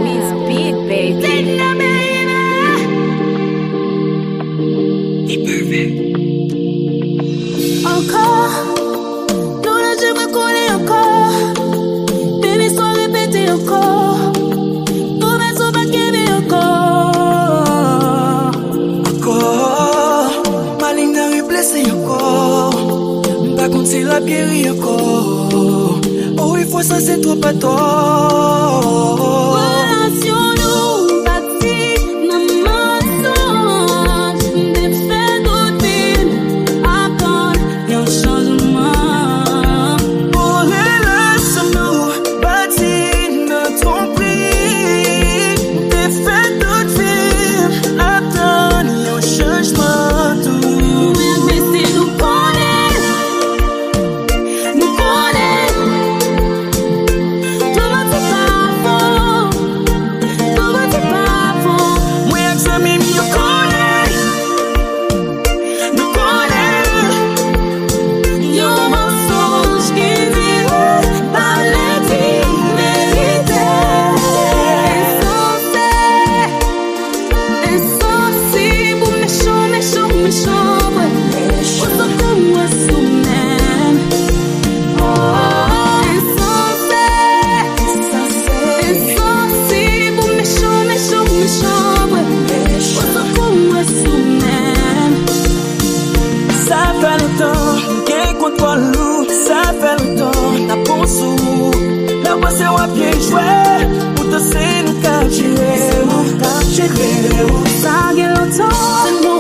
Wiz beat, baby. He perfect. Encore, nous là je me connais encore. Baby, sois répété encore. Comment ça va qu'aimer encore? Encore, ma ligne n'a replacé encore. Par contre, c'est la guérie encore. Oh, il faut ça, c'est trop pas tort. Relation nous bâtie dans mensonge. Des faits d'oubli, attendre un changement. Pour relation nous bâtie dans ton prix. Des faits d'autres films, attendre un changement tout. Mais si nous connaissons, nous connaissons. Tout va te pas faux, tout va te pas faux. Moi, examine, me connais. Nous connais. Yo mensonge qui dit par les vérité. Insensible, méchant, méchant, méchant. Autant que moi sous-même. Insensible, méchant, méchant, méchant. Autant que moi sous-même. Ça fait longtemps, qu'un contrôle lourd. Ça fait longtemps, n'a pas sous. La voix c'est à pied joué. Pour te c'est nous capturer. Ça fait longtemps.